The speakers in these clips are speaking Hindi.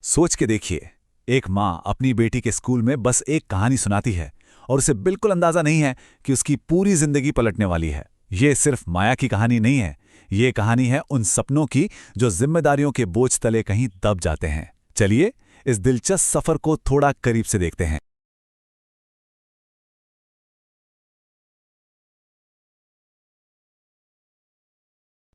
सोच के देखिए, एक माँ अपनी बेटी के स्कूल में बस एक कहानी सुनाती है और उसे बिल्कुल अंदाजा नहीं है कि उसकी पूरी जिंदगी पलटने वाली है। ये सिर्फ माया की कहानी नहीं है, ये कहानी है उन सपनों की जो जिम्मेदारियों के बोझ तले कहीं दब जाते हैं। चलिए, इस दिलचस्प सफर को थोड़ा करीब से देखते हैं।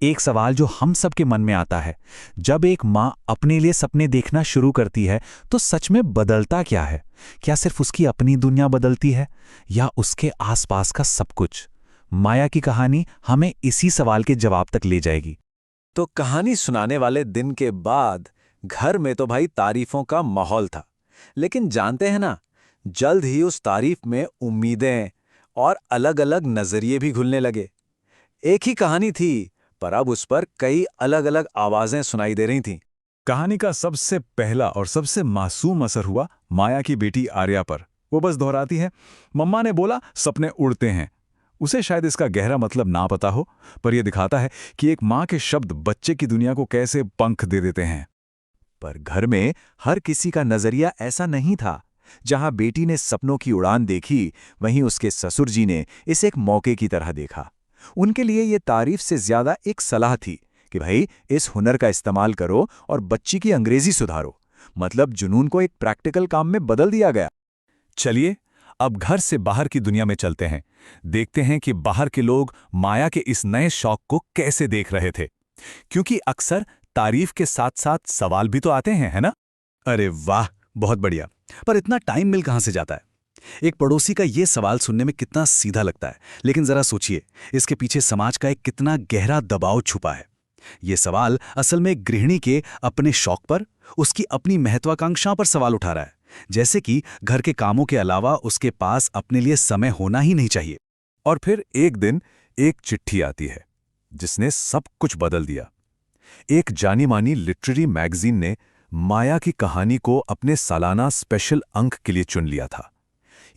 एक सवाल जो हम सबके मन में आता है, जब एक माँ अपने लिए सपने देखना शुरू करती है तो सच में बदलता क्या है? क्या सिर्फ उसकी अपनी दुनिया बदलती है या उसके आसपास का सब कुछ? माया की कहानी हमें इसी सवाल के जवाब तक ले जाएगी। तो कहानी सुनाने वाले दिन के बाद घर में तो भाई तारीफों का माहौल था। लेकिन जानते हैं ना, जल्द ही उस तारीफ में उम्मीदें और अलग-अलग नजरिए भी घुलने लगे। एक ही कहानी थी, पर अब उस पर कई अलग-अलग आवाजें सुनाई दे रही थीं। कहानी का सबसे पहला और सबसे मासूम असर हुआ माया की बेटी आर्या पर। वो बस दोहराती है, मम्मा ने बोला सपने उड़ते हैं। उसे शायद इसका गहरा मतलब ना पता हो, पर यह दिखाता है कि एक माँ के शब्द बच्चे की दुनिया को कैसे पंख दे देते हैं। पर घर में हर किसी का नजरिया ऐसा नहीं था। जहां बेटी ने सपनों की उड़ान देखी, वहीं उसके ससुर जी ने इसे एक मौके की तरह देखा। उनके लिए ये तारीफ से ज्यादा एक सलाह थी कि भाई, इस हुनर का इस्तेमाल करो और बच्ची की अंग्रेजी सुधारो। मतलब जुनून को एक प्रैक्टिकल काम में बदल दिया गया। चलिए, अब घर से बाहर की दुनिया में चलते हैं। देखते हैं कि बाहर के लोग माया के इस नए शौक को कैसे देख रहे थे। क्योंकि अक्सर तारीफ के साथ साथ सवाल भी तो आते हैं, है ना? अरे वाह, बहुत बढ़िया। पर इतना टाइम मिल कहाँ से जाता है? एक पड़ोसी का ये सवाल सुनने में कितना सीधा लगता है, लेकिन जरा सोचिए, इसके पीछे समाज का एक कितना गहरा दबाव छुपा है। ये सवाल असल में एक गृहिणी के अपने शौक पर, उसकी अपनी महत्वाकांक्षा पर सवाल उठा रहा है। जैसे कि घर के कामों के अलावा उसके पास अपने लिए समय होना ही नहीं चाहिए। और फिर एक दिन एक चिट्ठी आती है जिसने सब कुछ बदल दिया। एक जानी मानी लिटरेरी मैगजीन ने माया की कहानी को अपने सालाना स्पेशल अंक के लिए चुन लिया था।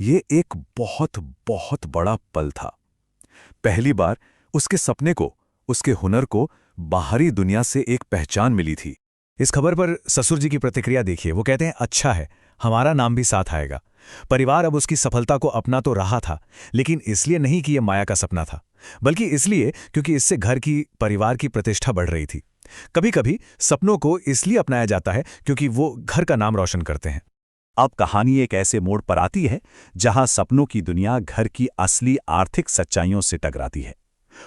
ये एक बहुत बहुत बड़ा पल था। पहली बार उसके सपने को, उसके हुनर को बाहरी दुनिया से एक पहचान मिली थी। इस खबर पर ससुर जी की प्रतिक्रिया देखिए। वो कहते हैं, अच्छा है, हमारा नाम भी साथ आएगा। परिवार अब उसकी सफलता को अपना तो रहा था, लेकिन इसलिए नहीं कि यह माया का सपना था, बल्कि इसलिए क्योंकि इससे घर की, परिवार की प्रतिष्ठा बढ़ रही थी। कभी कभी सपनों को इसलिए अपनाया जाता है क्योंकि वो घर का नाम रोशन करते हैं। अब कहानी एक ऐसे मोड़ पर आती है जहां सपनों की दुनिया घर की असली आर्थिक सच्चाइयों से टकराती है।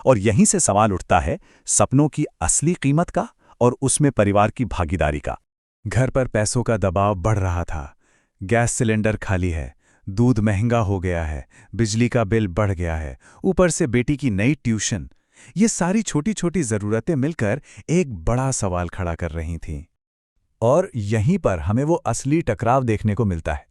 और यहीं से सवाल उठता है सपनों की असली कीमत का और उसमें परिवार की भागीदारी का। घर पर पैसों का दबाव बढ़ रहा था। गैस सिलेंडर खाली है, दूध महंगा हो गया है, बिजली का बिल बढ़ गया है, ऊपर से बेटी की नई ट्यूशन। ये सारी छोटी छोटी जरूरतें मिलकर एक बड़ा सवाल खड़ा कर रही थीं। और यहीं पर हमें वो असली टकराव देखने को मिलता है।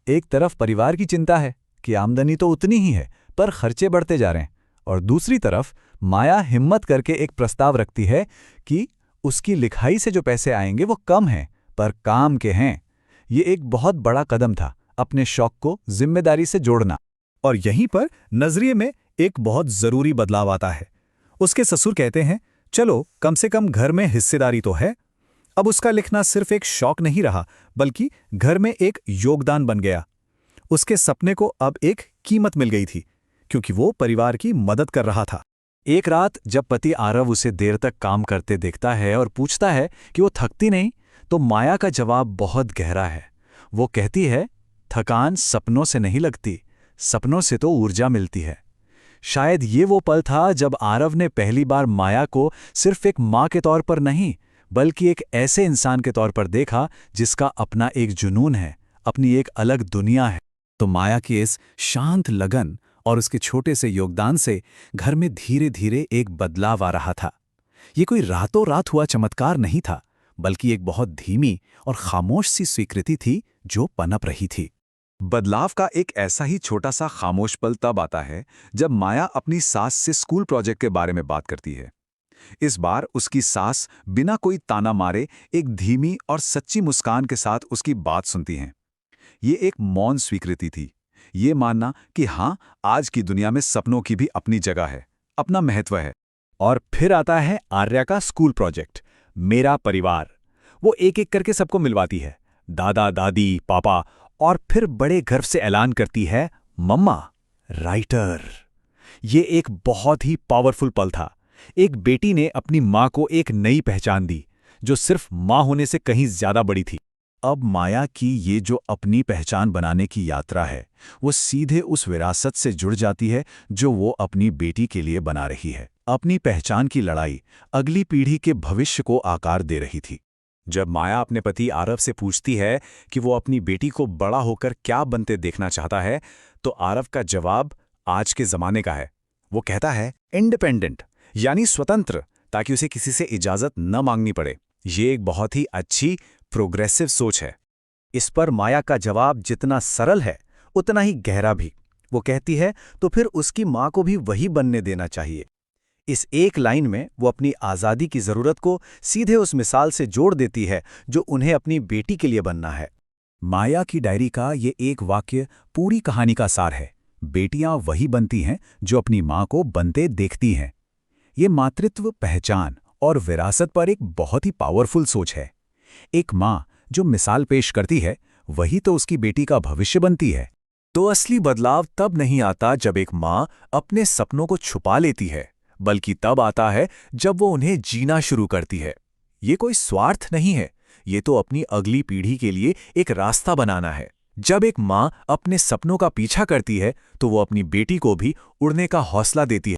एक तरफ परिवार की चिंता है कि आमदनी तो उतनी ही है, पर खर्चे बढ़ते जा रहे हैं। और दूसरी तरफ माया हिम्मत करके एक प्रस्ताव रखती है कि उसकी लिखाई से जो पैसे आएंगे वो कम हैं, पर काम के हैं। ये एक बहुत बड़ा कदम था, अपने शौक को जिम्मेदारी से जोड़ना। और यहीं पर नजरिए में एक बहुत जरूरी बदलाव आता है। उसके ससुर कहते हैं, चलो कम से कम घर में हिस्सेदारी तो है। अब उसका लिखना सिर्फ एक शौक नहीं रहा, बल्कि घर में एक योगदान बन गया। उसके सपने को अब एक कीमत मिल गई थी, क्योंकि वो परिवार की मदद कर रहा था। एक रात जब पति आरव उसे देर तक काम करते देखता है और पूछता है कि वो थकती नहीं, तो माया का जवाब बहुत गहरा है। वो कहती है, थकान सपनों से नहीं लगती, सपनों से तो ऊर्जा मिलती है। शायद ये वो पल था जब आरव ने पहली बार माया को सिर्फ एक माँ के तौर पर नहीं, बल्कि एक ऐसे इंसान के तौर पर देखा जिसका अपना एक जुनून है, अपनी एक अलग दुनिया है। तो माया की इस शांत लगन और उसके छोटे से योगदान से घर में धीरे धीरे एक बदलाव आ रहा था। ये कोई रातों रात हुआ चमत्कार नहीं था, बल्कि एक बहुत धीमी और खामोश सी स्वीकृति थी जो पनप रही थी। बदलाव का एक ऐसा ही छोटा सा खामोश पल तब आता है जब माया अपनी सास से स्कूल प्रोजेक्ट के बारे में बात करती है। इस बार उसकी सास बिना कोई ताना मारे एक धीमी और सच्ची मुस्कान के साथ उसकी बात सुनती हैं। ये एक मौन स्वीकृति थी, ये मानना कि हाँ, आज की दुनिया में सपनों की भी अपनी जगह है, अपना महत्व है। और फिर आता है आर्या का स्कूल प्रोजेक्ट, मेरा परिवार। वो एक एक करके सबको मिलवाती है, दादा दादी पापा, और फिर बड़े गर्व से ऐलान करती है, मम्मा राइटर। ये एक बहुत ही पावरफुल पल था। एक बेटी ने अपनी माँ को एक नई पहचान दी जो सिर्फ माँ होने से कहीं ज्यादा बड़ी थी। अब माया की ये जो अपनी पहचान बनाने की यात्रा है, वो सीधे उस विरासत से जुड़ जाती है जो वो अपनी बेटी के लिए बना रही है। अपनी पहचान की लड़ाई अगली पीढ़ी के भविष्य को आकार दे रही थी। जब माया अपने पति आरव से पूछती है कि वो अपनी बेटी को बड़ा होकर क्या बनते देखना चाहता है, तो आरव का जवाब आज के जमाने का है। वो कहता है इंडिपेंडेंट, यानी स्वतंत्र, ताकि उसे किसी से इजाजत न मांगनी पड़े। ये एक बहुत ही अच्छी प्रोग्रेसिव सोच है। इस पर माया का जवाब जितना सरल है उतना ही गहरा भी। वो कहती है तो फिर उसकी माँ को भी वही बनने देना चाहिए। इस एक लाइन में वो अपनी आज़ादी की ज़रूरत को सीधे उस मिसाल से जोड़ देती है जो उन्हें अपनी बेटी के लिए बनना है। माया की डायरी का ये एक वाक्य पूरी कहानी का सार है। बेटियां वही बनती हैं जो अपनी माँ को बनते देखती हैं। ये मातृत्व, पहचान और विरासत पर एक बहुत ही पावरफुल सोच है। एक माँ जो मिसाल पेश करती है, वही तो उसकी बेटी का भविष्य बनती है। तो असली बदलाव तब नहीं आता जब एक माँ अपने सपनों को छुपा लेती है, बल्कि तब आता है जब वो उन्हें जीना शुरू करती है। ये कोई स्वार्थ नहीं है, ये तो अपनी अगली पीढ़ी के लिए एक रास्ता बनाना है। जब एक माँ अपने सपनों का पीछा करती है, तो वो अपनी बेटी को भी उड़ने का हौसला देती है।